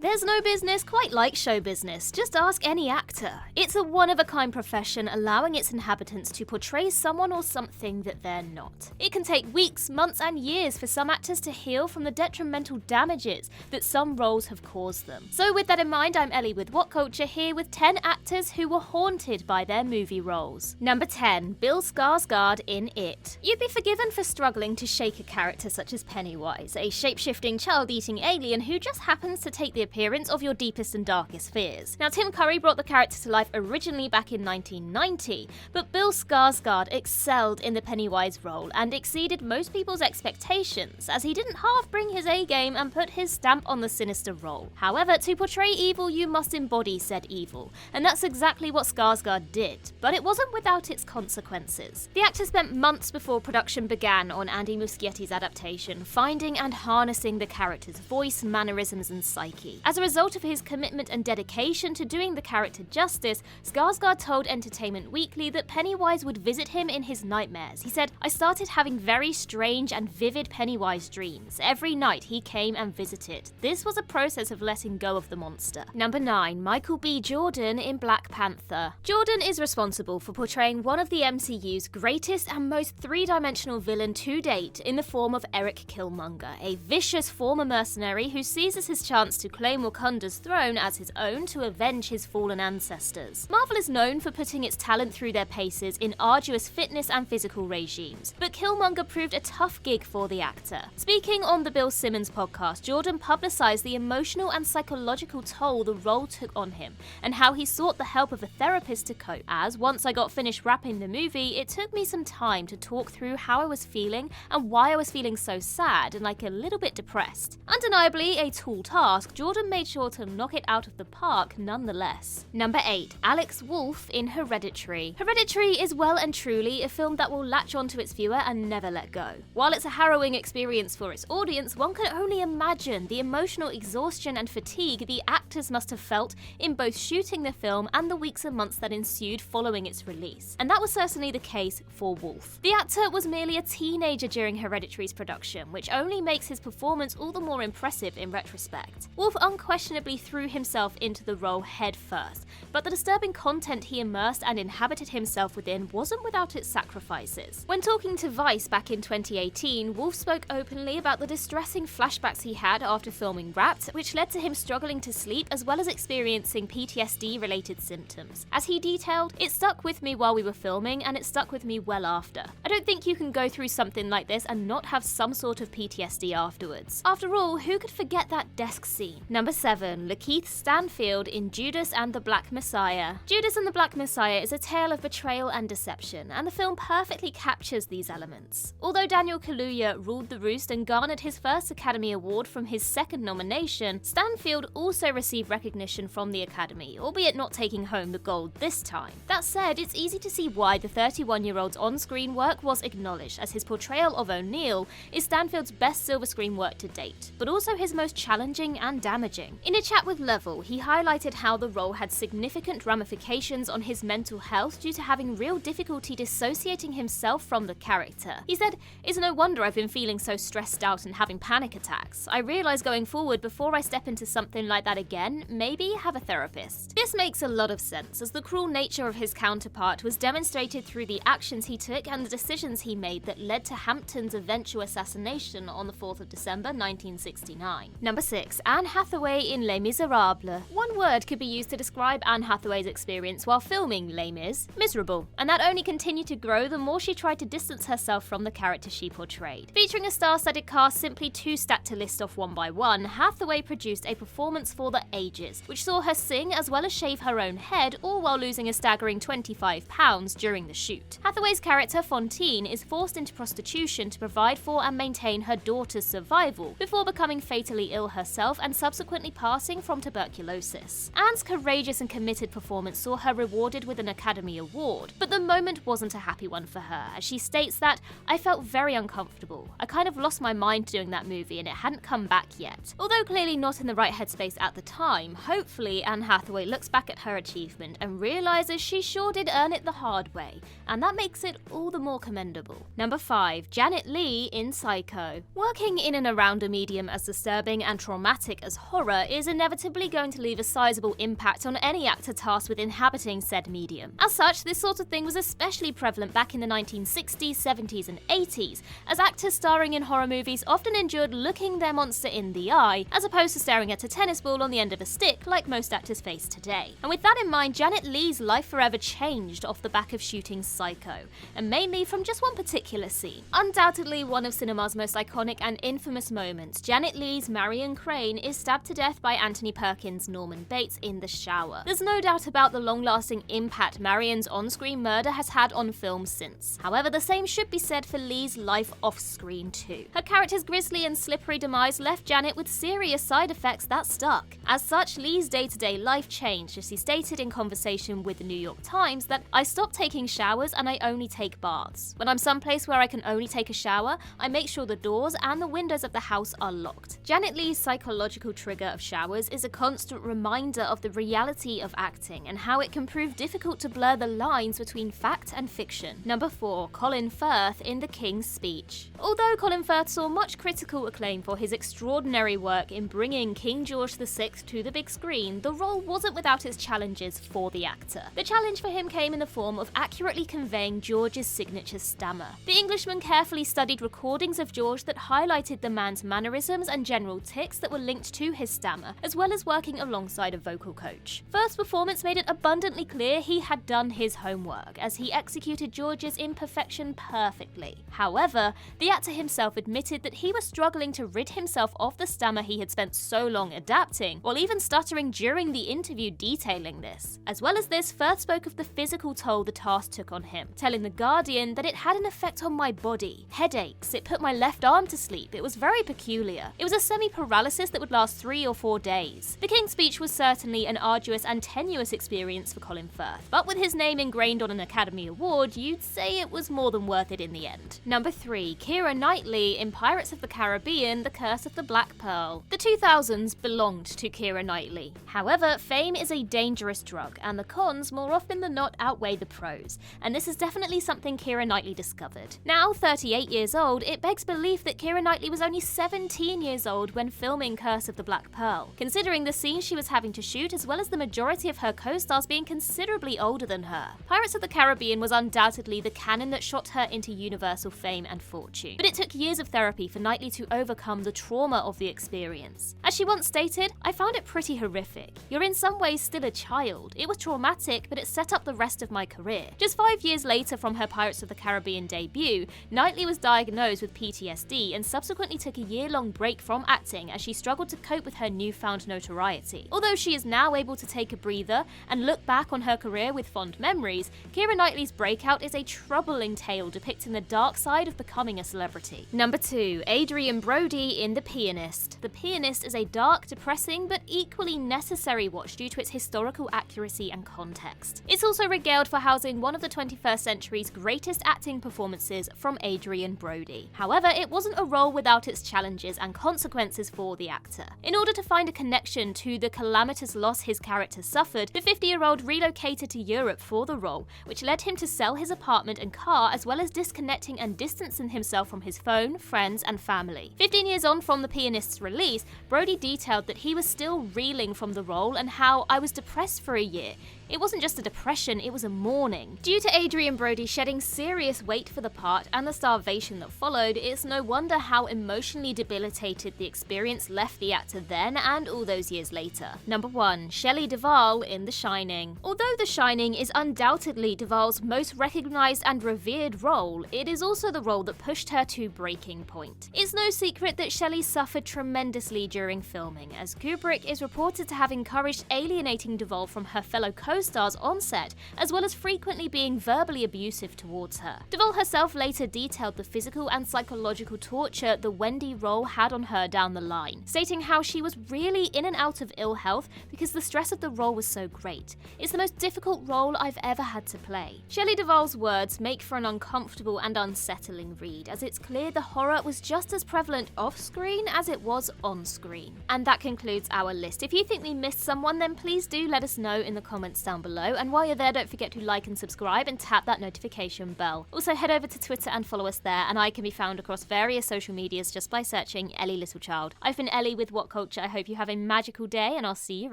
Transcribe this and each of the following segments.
There's no business quite like show business, just ask any actor. It's a one-of-a-kind profession allowing its inhabitants to portray someone or something that they're not. It can take weeks, months and years for some actors to heal from the detrimental damages that some roles have caused them. So with that in mind, I'm Ellie with What Culture here with 10 actors who were haunted by their movie roles. Number 10, Bill Skarsgård in It. You'd be forgiven for struggling to shake a character such as Pennywise, a shape-shifting, child-eating alien who just happens to take the appearance of your deepest and darkest fears. Now, Tim Curry brought the character to life originally back in 1990, but Bill Skarsgård excelled in the Pennywise role and exceeded most people's expectations, as he didn't half bring his A-game and put his stamp on the sinister role. However, to portray evil, you must embody said evil, and that's exactly what Skarsgård did, but it wasn't without its consequences. The actor spent months before production began on Andy Muschietti's adaptation, finding and harnessing the character's voice, mannerisms, and psyche. As a result of his commitment and dedication to doing the character justice, Skarsgård told Entertainment Weekly that Pennywise would visit him in his nightmares. He said, "I started having very strange and vivid Pennywise dreams. Every night he came and visited. This was a process of letting go of the monster." Number 9, Michael B. Jordan in Black Panther. Jordan is responsible for portraying one of the MCU's greatest and most three-dimensional villain to date in the form of Eric Killmonger, a vicious former mercenary who seizes his chance to claim Wakanda's throne as his own to avenge his fallen ancestors. Marvel is known for putting its talent through their paces in arduous fitness and physical regimes, but Killmonger proved a tough gig for the actor. Speaking on the Bill Simmons podcast, Jordan publicized the emotional and psychological toll the role took on him, and how he sought the help of a therapist to cope. As once I got finished wrapping the movie, it took me some time to talk through how I was feeling and why I was feeling so sad and like a little bit depressed. Undeniably a tall task, Jordan made sure to knock it out of the park nonetheless. Number 8, Alex Wolff in Hereditary. Hereditary is well and truly a film that will latch onto its viewer and never let go. While it's a harrowing experience for its audience, one can only imagine the emotional exhaustion and fatigue the actors must have felt in both shooting the film and the weeks and months that ensued following its release. And that was certainly the case for Wolff. The actor was merely a teenager during Hereditary's production, which only makes his performance all the more impressive in retrospect. Wolff unquestionably threw himself into the role head first, but the disturbing content he immersed and inhabited himself within wasn't without its sacrifices. When talking to Vice back in 2018, Wolff spoke openly about the distressing flashbacks he had after filming Wrapped, which led to him struggling to sleep as well as experiencing PTSD-related symptoms. As he detailed, "It stuck with me while we were filming, and it stuck with me well after. I don't think you can go through something like this and not have some sort of PTSD afterwards." After all, who could forget that desk scene? Number 7, Lakeith Stanfield in Judas and the Black Messiah. Judas and the Black Messiah is a tale of betrayal and deception, and the film perfectly captures these elements. Although Daniel Kaluuya ruled the roost and garnered his first Academy Award from his second nomination, Stanfield also received recognition from the Academy, albeit not taking home the gold this time. That said, it's easy to see why the 31-year-old's on-screen work was acknowledged, as his portrayal of O'Neill is Stanfield's best silver screen work to date, but also his most challenging and damaging. In a chat with Level, he highlighted how the role had significant ramifications on his mental health due to having real difficulty dissociating himself from the character. He said, "It's no wonder I've been feeling so stressed out and having panic attacks. I realize going forward, before I step into something like that again, maybe have a therapist." This makes a lot of sense, as the cruel nature of his counterpart was demonstrated through the actions he took and the decisions he made that led to Hampton's eventual assassination on the 4th of December 1969. Number 6, Anne Hathaway in Les Miserables. One word could be used to describe Anne Hathaway's experience while filming Les Mis: miserable, and that only continued to grow the more she tried to distance herself from the character she portrayed. Featuring a star-studded cast simply too stacked to list off one by one, Hathaway produced a performance for the ages, which saw her sing as well as shave her own head, all while losing a staggering 25 pounds during the shoot. Hathaway's character, Fontaine, is forced into prostitution to provide for and maintain her daughter's survival, before becoming fatally ill herself and subsequently passing from tuberculosis. Anne's courageous and committed performance saw her rewarded with an Academy Award, but the moment wasn't a happy one for her, as she states that, "I felt very uncomfortable. I kind of lost my mind doing that movie and it hadn't come back yet." Although clearly not in the right headspace at the time, hopefully Anne Hathaway looks back at her achievement and realizes she sure did earn it the hard way, and that makes it all the more commendable. Number 5, Janet Leigh in Psycho. Working in and around a medium as disturbing and traumatic as horror is inevitably going to leave a sizable impact on any actor tasked with inhabiting said medium. As such, this sort of thing was especially prevalent back in the 1960s, 70s, and 80s, as actors starring in horror movies often endured looking their monster in the eye, as opposed to staring at a tennis ball on the end of a stick like most actors face today. And with that in mind, Janet Leigh's life forever changed off the back of shooting Psycho, and mainly from just one particular scene. Undoubtedly one of cinema's most iconic and infamous moments, Janet Leigh's Marion Crane is stabbed to death by Anthony Perkins' Norman Bates in the shower. There's no doubt about the long-lasting impact Marion's on-screen murder has had on film since. However, the same should be said for Leigh's life off-screen too. Her character's grisly and slippery demise left Janet with serious side effects that stuck. As such, Leigh's day-to-day life changed as she stated in conversation with the New York Times that "I stopped taking showers and I only take baths. When I'm someplace where I can only take a shower, I make sure the doors and the windows of the house are locked." Janet Leigh's psychological trigger of showers is a constant reminder of the reality of acting and how it can prove difficult to blur the lines between fact and fiction. Number 4. Colin Firth in The King's Speech. Although Colin Firth saw much critical acclaim for his extraordinary work in bringing King George VI to the big screen, the role wasn't without its challenges for the actor. The challenge for him came in the form of accurately conveying George's signature stammer. The Englishman carefully studied recordings of George that highlighted the man's mannerisms and general tics that were linked to his stammer, as well as working alongside a vocal coach. Firth's performance made it abundantly clear he had done his homework, as he executed George's imperfection perfectly. However, the actor himself admitted that he was struggling to rid himself of the stammer he had spent so long adapting, while even stuttering during the interview detailing this. As well as this, Firth spoke of the physical toll the task took on him, telling The Guardian that "it had an effect on my body. Headaches, it put my left arm to sleep, it was very peculiar. It was a semi-paralysis that would last 3 or 4 days." The King's Speech was certainly an arduous and tenuous experience for Colin Firth, but with his name ingrained on an Academy Award, you'd say it was more than worth it in the end. Number 3. KEIRA Knightley in Pirates of the Caribbean: The Curse of the Black Pearl. The 2000s belonged to KEIRA Knightley. However, fame is a dangerous drug, and the cons more often than not outweigh the pros, and this is definitely something KEIRA Knightley discovered. Now 38 years old, it begs belief that KEIRA Knightley was only 17 years old when filming Curse of the Black Pearl, considering the scenes she was having to shoot as well as the majority of her co-stars being considerably older than her. Pirates of the Caribbean was undoubtedly the canon that shot her into universal fame and fortune, but it took years of therapy for Knightley to overcome the trauma of the experience. As she once stated, "I found it pretty horrific. You're in some ways still a child. It was traumatic, but it set up the rest of my career." Just 5 years later from her Pirates of the Caribbean debut, Knightley was diagnosed with PTSD and subsequently took a year-long break from acting as she struggled to cope with her newfound notoriety. Although she is now able to take a breather and look back on her career with fond memories, KEIRA Knightley's breakout is a troubling tale depicting the dark side of becoming a celebrity. Number 2. Adrien Brody in The Pianist. The Pianist is a dark, depressing, but equally necessary watch due to its historical accuracy and context. It's also regaled for housing one of the 21st century's greatest acting performances from Adrien Brody. However, it wasn't a role without its challenges and consequences for the actor. In order to find a connection to the calamitous loss his character suffered, the 50-year-old relocated to Europe for the role, which led him to sell his apartment and car, as well as disconnecting and distancing himself from his phone, friends, and family. 15 years on from The Pianist's release, Brody detailed that he was still reeling from the role and how "I was depressed for a year. It wasn't just a depression, it was a mourning." Due to Adrien Brody shedding serious weight for the part and the starvation that followed, it's no wonder how emotionally debilitated the experience left the actor then and all those years later. Number 1. Shelley Duvall in The Shining. Although The Shining is undoubtedly Duvall's most recognised and revered role, it is also the role that pushed her to breaking point. It's no secret that Shelley suffered tremendously during filming, as Kubrick is reported to have encouraged alienating Duvall from her fellow co-stars on set, as well as frequently being verbally abusive towards her. Duvall herself later detailed the physical and psychological torture the Wendy role had on her down the line, stating how she was really in and out of ill health because the stress of the role was so great. "It's the most difficult role I've ever had to play." Shelley Duvall's words make for an uncomfortable and unsettling read, as it's clear the horror was just as prevalent off-screen as it was on-screen. And that concludes our list. If you think we missed someone, then please do let us know in the comments down below, and while you're there, don't forget to like and subscribe and tap that notification bell. Also head over to Twitter and follow us there, and I can be found across various social medias just by searching Ellie Littlechild. I've been Ellie with What culture. I hope you have a magical day, and I'll see you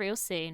real soon.